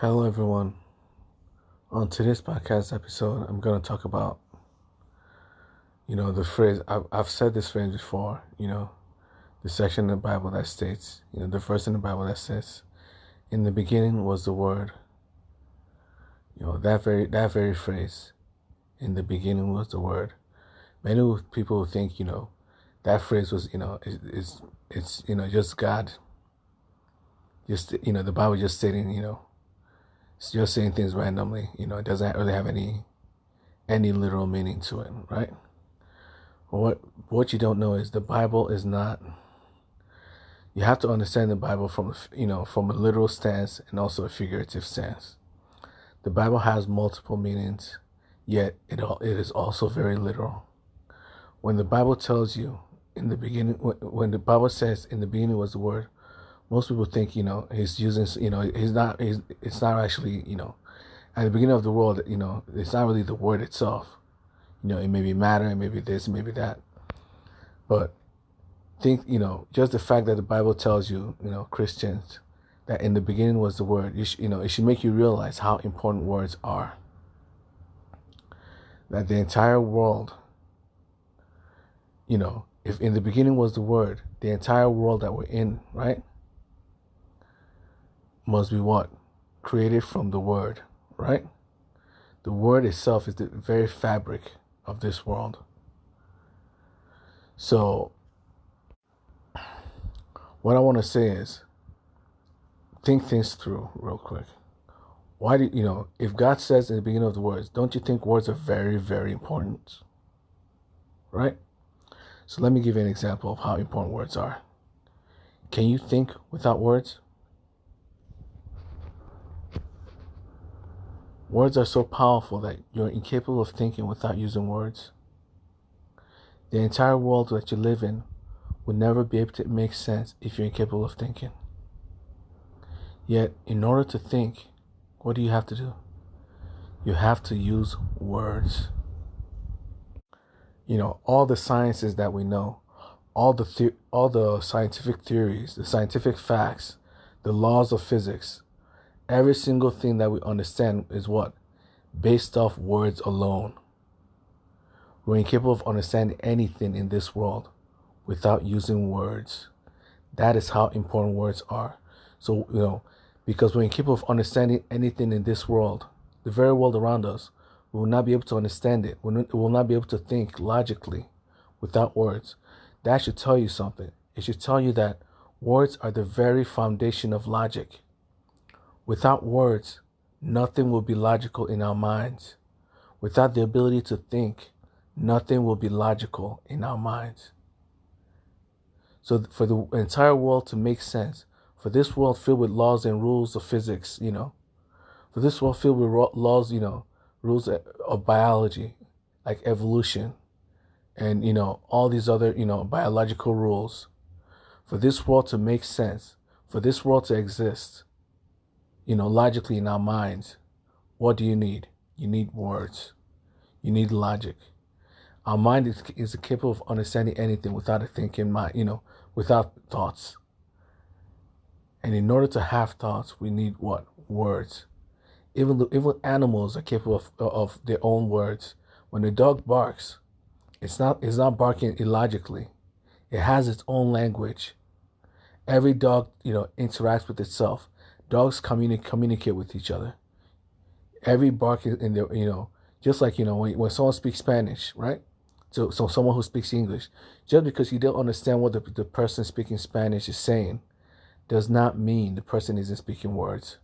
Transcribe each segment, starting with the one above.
Hello, everyone. On today's podcast episode, I'm going to talk about, the phrase. I've said this phrase before, the section in the Bible that states, the verse in the Bible that says, in the beginning was the Word. That very phrase, in the beginning was the Word. Many people think, that phrase was, it's just God, just, the Bible just stating, it's just saying things randomly, it doesn't really have any literal meaning to it, right? What you don't know is the Bible is not. You have to understand the Bible from a literal stance and also a figurative stance. The Bible has multiple meanings, yet it is also very literal. When the Bible tells you in the beginning, when the Bible says in the beginning was the Word, most people think he's using it's not actually at the beginning of the world it's not really the Word itself. It may be matter, it may be this, it may be that. But think, just the fact that the Bible tells you, Christians, that in the beginning was the Word, it should make you realize how important words are. That the entire world, if in the beginning was the Word, the entire world that we're in, right, must be what? Created from the Word, right? The Word itself is the very fabric of this world. So, what I want to say is, think things through real quick. Why do if God says in the beginning of the words, don't you think words are very, very important? Right? So let me give you an example of how important words are. Can you think without words? Words are so powerful that you're incapable of thinking without using words. The entire world that you live in would never be able to make sense if you're incapable of thinking. Yet, in order to think, what do you have to do? You have to use words. All the sciences that we know, all the scientific theories, the scientific facts, the laws of physics, every single thing that we understand is what? Based off words alone. We're incapable of understanding anything in this world without using words. That is how important words are. So, because we're incapable of understanding anything in this world, the very world around us, we will not be able to understand it. We will not be able to think logically without words. That should tell you something. It should tell you that words are the very foundation of logic. Without words, nothing will be logical in our minds. Without the ability to think, nothing will be logical in our minds. So for the entire world to make sense, for this world filled with laws and rules of physics, for this world filled with laws, rules of biology, like evolution, and, all these other, biological rules, for this world to make sense, for this world to exist, logically in our minds, what do you need? You need words. You need logic. Our mind is capable of understanding anything without a thinking mind, without thoughts. And in order to have thoughts, we need what? Words. Even animals are capable of their own words. When a dog barks, it's not barking illogically. It has its own language. Every dog, interacts with itself. Dogs communicate with each other. Every bark is in their, just like, when someone speaks Spanish, right? So someone who speaks English, just because you don't understand what the person speaking Spanish is saying, does not mean the person isn't speaking words.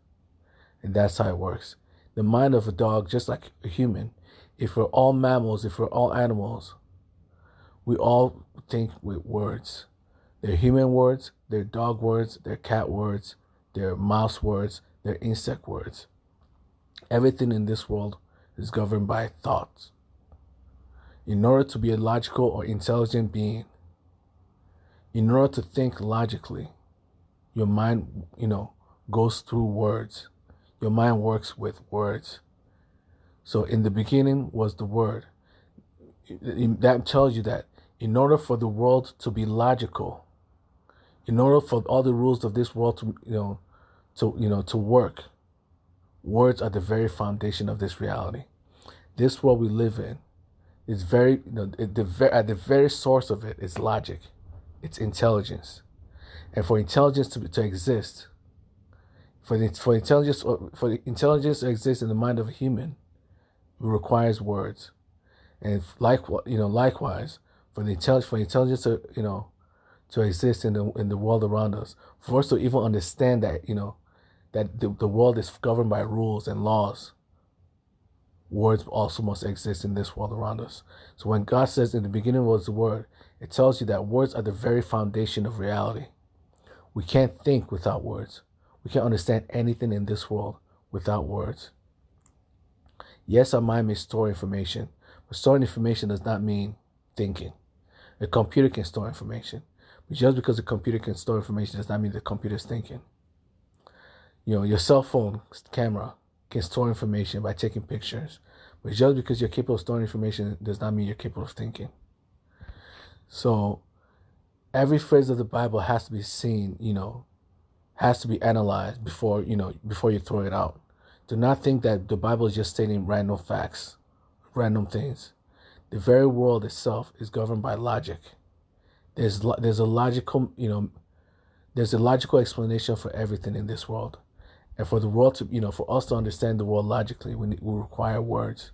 And that's how it works. The mind of a dog, just like a human, if we're all mammals, if we're all animals, we all think with words. They're human words, they're dog words, they're cat words, they're mouse words, they're insect words. Everything in this world is governed by thoughts. In order to be a logical or intelligent being, in order to think logically, your mind, goes through words. Your mind works with words. So in the beginning was the Word. That tells you that in order for the world to be logical, in order for all the rules of this world to work, Words are the very foundation of this reality. This world we live in is very, at the very source of it is logic. It's intelligence. And for intelligence to exist, for the intelligence to exist in the mind of a human, it requires words. And likewise, for intelligence to exist in the world around us, for us to even understand that the world is governed by rules and laws, words also must exist in this world around us. So when God says in the beginning was the Word, it tells you that words are the very foundation of reality. We can't think without words. We can't understand anything in this world without words. Yes, our mind may store information, but storing information does not mean thinking. A computer can store information, but just because a computer can store information does not mean the computer is thinking. Your cell phone camera can store information by taking pictures, but just because you're capable of storing information does not mean you're capable of thinking. So every phrase of the Bible has to be seen, has to be analyzed before you throw it out. Do not think that the Bible is just stating random facts, random things. The very world itself is governed by logic. There's a logical explanation for everything in this world. And for the world to, for us to understand the world logically, we require words.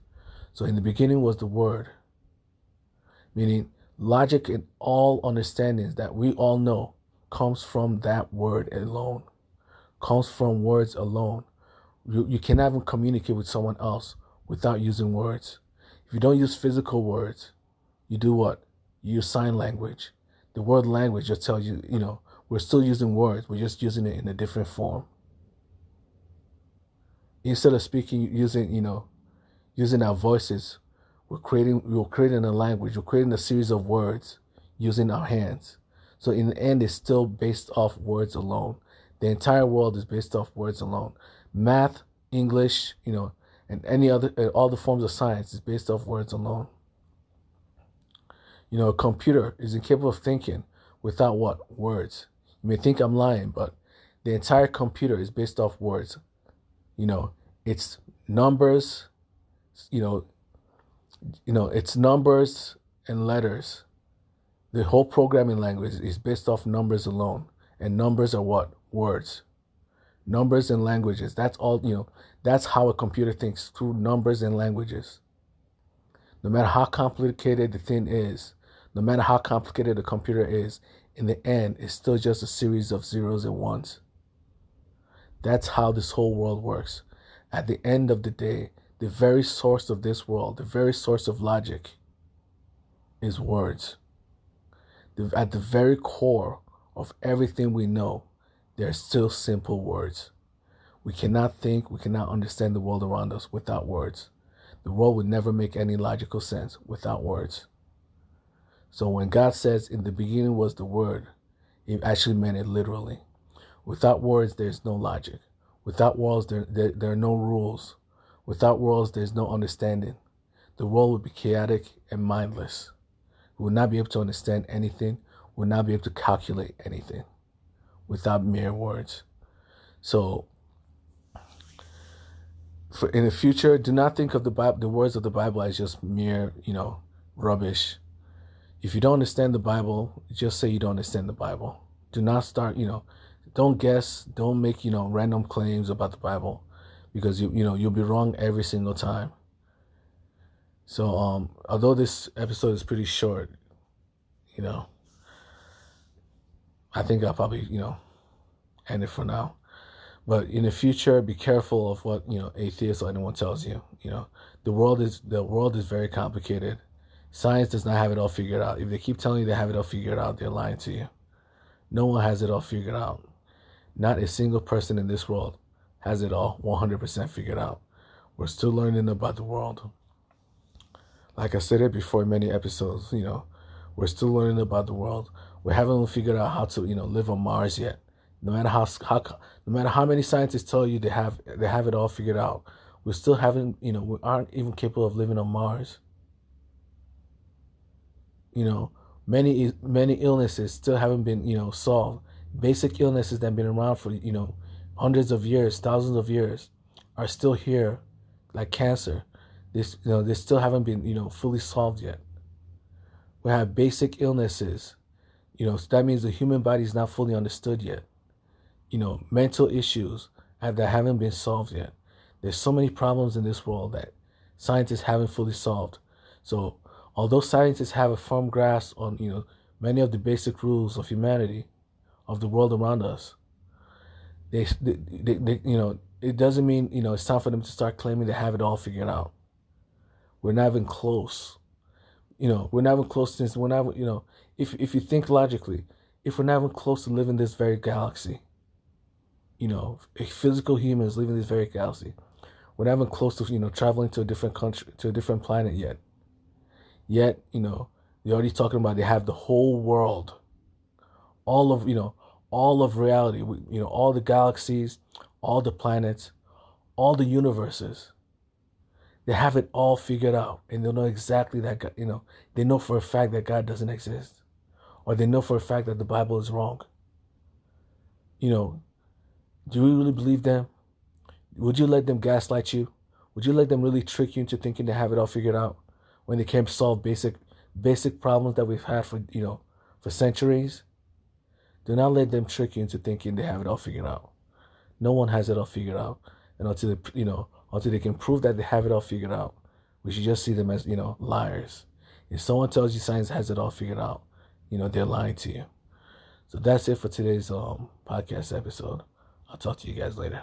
So in the beginning was the Word, meaning logic and all understandings that we all know comes from that word alone, comes from words alone. You cannot even communicate with someone else without using words. If you don't use physical words, you do what? You use sign language. The word language just tells you, we're still using words. We're just using it in a different form. Instead of speaking, using our voices, we're creating a language. We're creating a series of words using our hands. So in the end, it's still based off words alone. The entire world is based off words alone. Math, English, and all the forms of science is based off words alone. A computer is incapable of thinking without what? Words. You may think I'm lying, but the entire computer is based off words. It's numbers, it's numbers and letters. The whole programming language is based off numbers alone. And numbers are what? Words. Numbers and languages. That's all, that's how a computer thinks, through numbers and languages. No matter how complicated the thing is, no matter how complicated the computer is, in the end, it's still just a series of zeros and ones. That's how this whole world works. At the end of the day, the very source of this world, the very source of logic, is words. At the very core of everything we know, there are still simple words. We cannot think, we cannot understand the world around us without words. The world would never make any logical sense without words. So when God says, in the beginning was the Word, He actually meant it literally. Without words, there's no logic. Without words, there are no rules. Without words, there's no understanding. The world would be chaotic and mindless. We would not be able to understand anything. We would not be able to calculate anything without mere words. So, in the future, do not think of the words of the Bible as just mere, rubbish. If you don't understand the Bible, just say you don't understand the Bible. Do not start, don't guess, don't make, random claims about the Bible, because you'll be wrong every single time. So, although this episode is pretty short, I think I'll probably, end it for now. But in the future, be careful of what, atheists or anyone tells you. The world is very complicated. Science does not have it all figured out. If they keep telling you they have it all figured out, they're lying to you. No one has it all figured out. Not a single person in this world has it all 100% figured out. We're still learning about the world. Like I said it before in many episodes, we're still learning about the world. We haven't figured out how to, live on Mars yet. No matter how many scientists tell you they have it all figured out, we still haven't, we aren't even capable of living on Mars. Many illnesses still haven't been, solved. Basic illnesses that have been around for, hundreds of years, thousands of years, are still here, like cancer. They still haven't been, fully solved yet. We have basic illnesses, so that means the human body is not fully understood yet. Mental issues that haven't been solved yet. There's so many problems in this world that scientists haven't fully solved. So, although scientists have a firm grasp on, many of the basic rules of humanity, of the world around us, it doesn't mean, it's time for them to start claiming to have it all figured out. We're not even close. We're not even close to this. We're not, if you think logically, if we're not even close to living this very galaxy, physical humans living this very galaxy, we're not even close to, traveling to a different country, to a different planet yet. Yet, they're already talking about they have the whole world, all of reality, all the galaxies, all the planets, all the universes. They have it all figured out, and they know exactly that God, they know for a fact that God doesn't exist, or they know for a fact that the Bible is wrong. Do you really believe them? Would you let them gaslight you? Would you let them really trick you into thinking they have it all figured out when they can't solve basic problems that we've had for centuries? Do not let them trick you into thinking they have it all figured out. No one has it all figured out, and until they can prove that they have it all figured out, we should just see them as liars. If someone tells you science has it all figured out, they're lying to you. So that's it for today's podcast episode. I'll talk to you guys later.